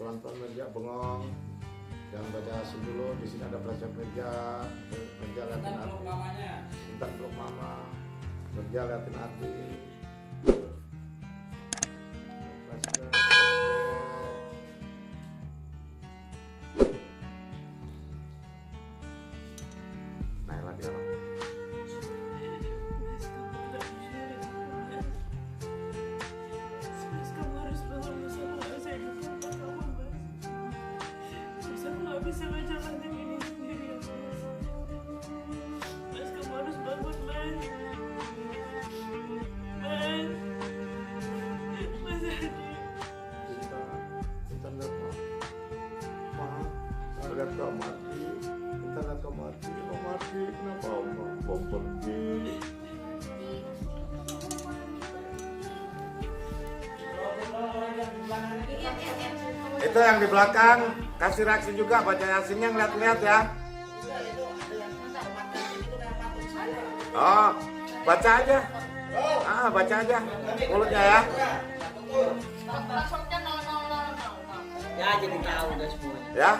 pelan-pelan meja bengong. Jangan baca Yasin dulu. Di sini ada pelajar meja liatin hati. Bintang peluk mama. Meja liatin hati. Nailah dia. Bisa menjalankan ini sendiri ya Mas. Kamu harus bangun Mas. Mas Adi. Kita lihat Ma, lihat kau mati. Kita lihat kau mati. Kau mati, kenapa Om pergi? Itu yang di belakang kasih reaksi juga, baca Yasinnya, ngeliat-ngeliat ya. Oh, baca aja. Baca aja mulutnya ya. Ya jadi tahu udah semuanya. Ya,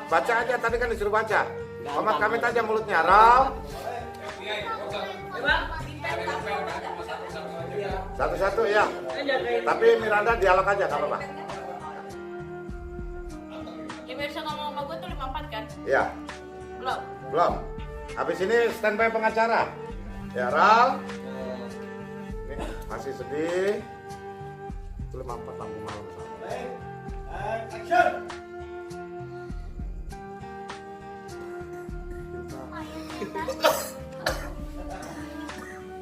baca aja, tadi kan disuruh baca. Komat kamit aja mulutnya, Ram. Satu-satu ya. Tapi Miranda dialog aja, gak apa-apa. Emerson ngomong sama gue tuh 54 kan? Iya. Belum. Habis ini standby pengacara. Ya, Ram. Ini masih sedih. Itu 54 lampu malam. Action.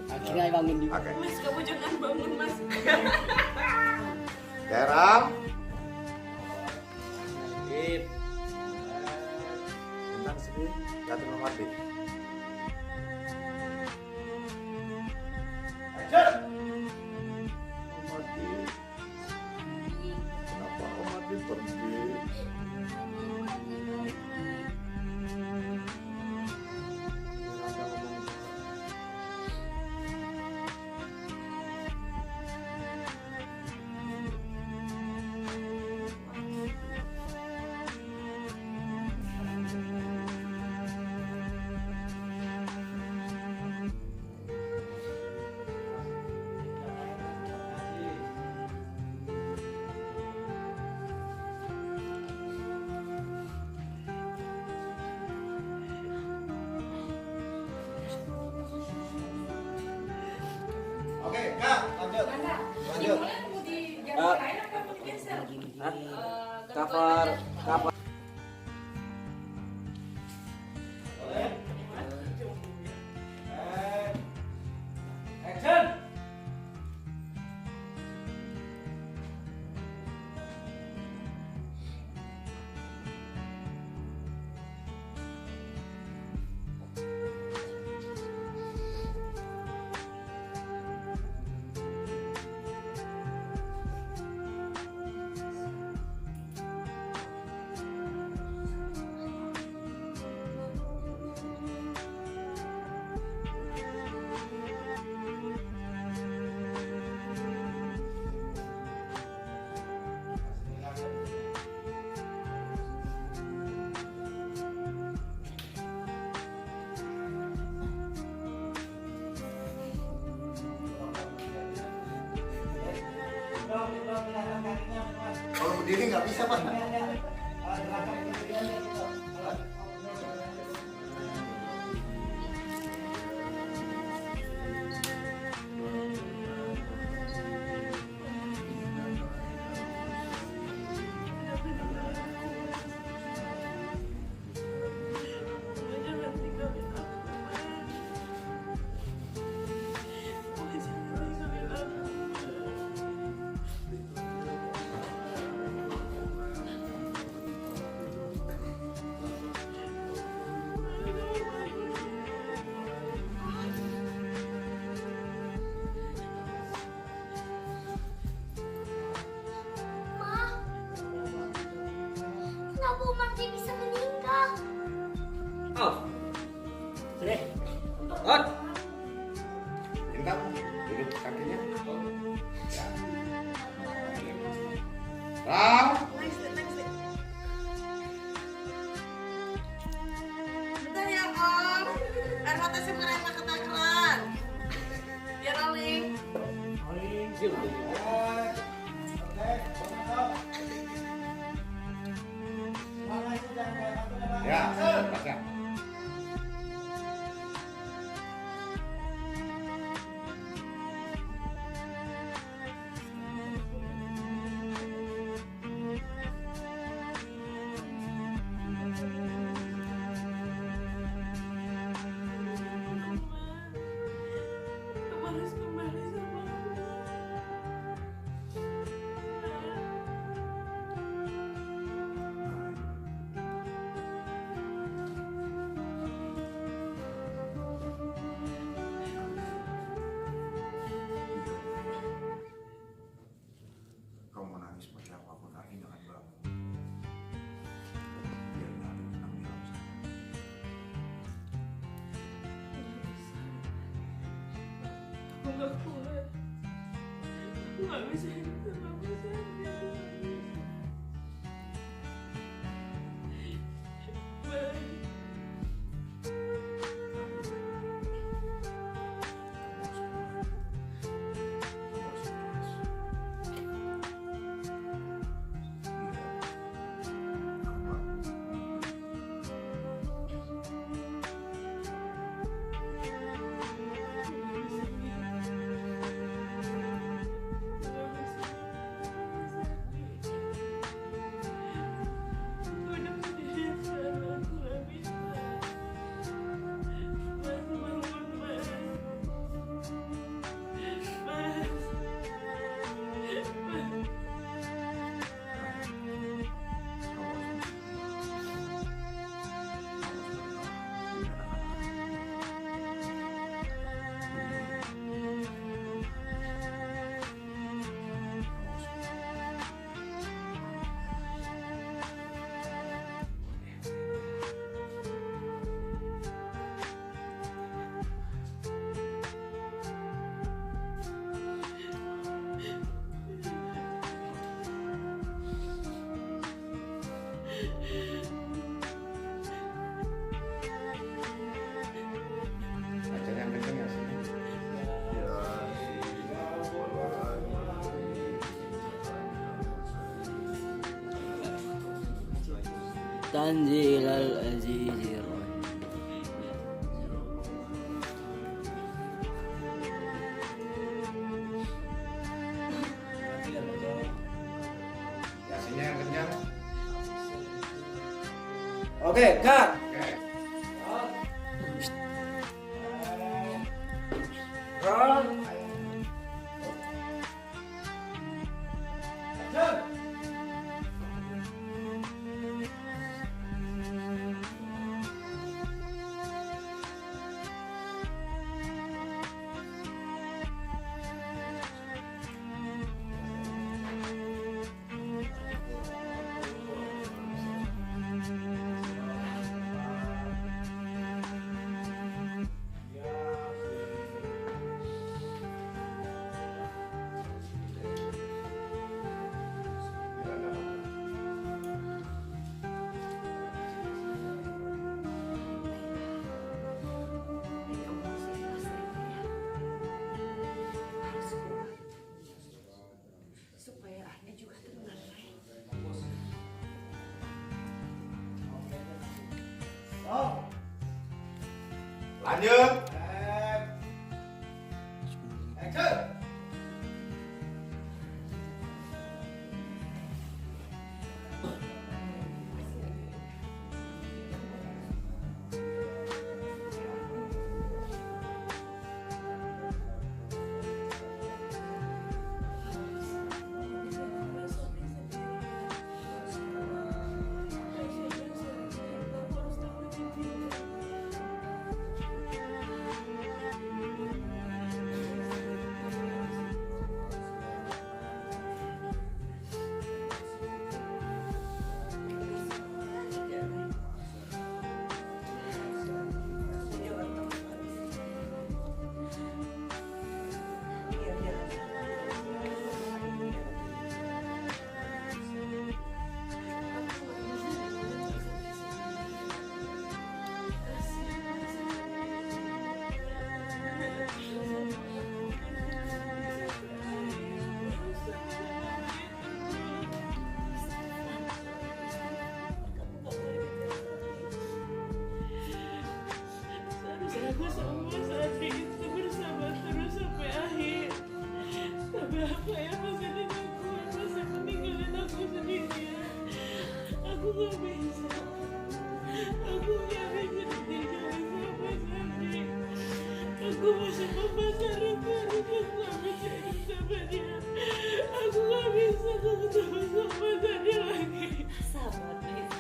Akhirnya bangun juga. Oke. Mas, kamu jangan bangun Mas. Ya, Ram. Sip. Bintang sedih, liatin Om Ardi. Action. Om Ardi. Kenapa Om Ardi pergi? Miranda ngomong. Oke, Kak, lanjut. Lanjut. Cover. Boleh. Action. Kalau berdiri nggak bisa, Pak. Jangan tinggalin aku Mas. Jangan tinggalin aku. mata si mereka ketakran. Ya rolling. Ya, baca. Kamu harus kembali sama aku. Kamu mau nangis seperti apapun lagi jangan bangun. Biarin hati tenang di dalam sana. Aku gak kuat. Aku gak bisa hidup sama aku sendiri. Baik. Kamu harus ikhlas. Iya. Kamu bacanya yang kenceng ya sini. Tanzil al-Azizir. Ya sini yang kencang. Oke, cut. Oke. Roll. Supaya Ahli juga tenang. Oh. Lanjut. Action. aku sama Mas Adi itu bersama terus sampai akhir. Tapi apa yang Mas Adi lakukan? Masih meninggalin aku sendirian. Aku gak bisa. Aku gak bisa ditinggalin sama Mas Adi. Aku masih membesarkan aku gak bisa hidup sama dia. Aku gak bisa ketemu sama Mas Adi lagi. Sabar nih.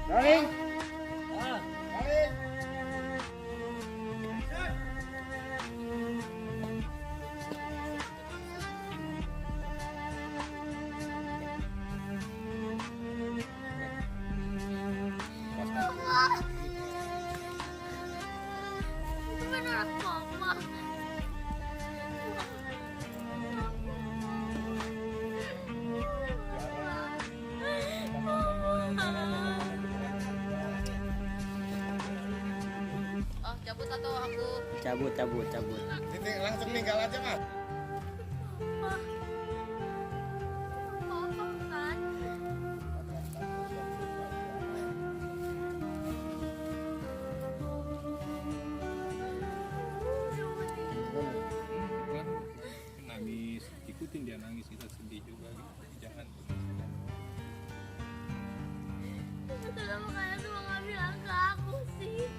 Rolling. Itu beneran mama. Oh, cabut atau aku? Cabut. Langsung tinggal aja mas. Papa kan? Nangis, ikutin dia nangis, kita sedih juga gitu. Jangan. Kenapa kalian semua nggak bilang ke aku sih?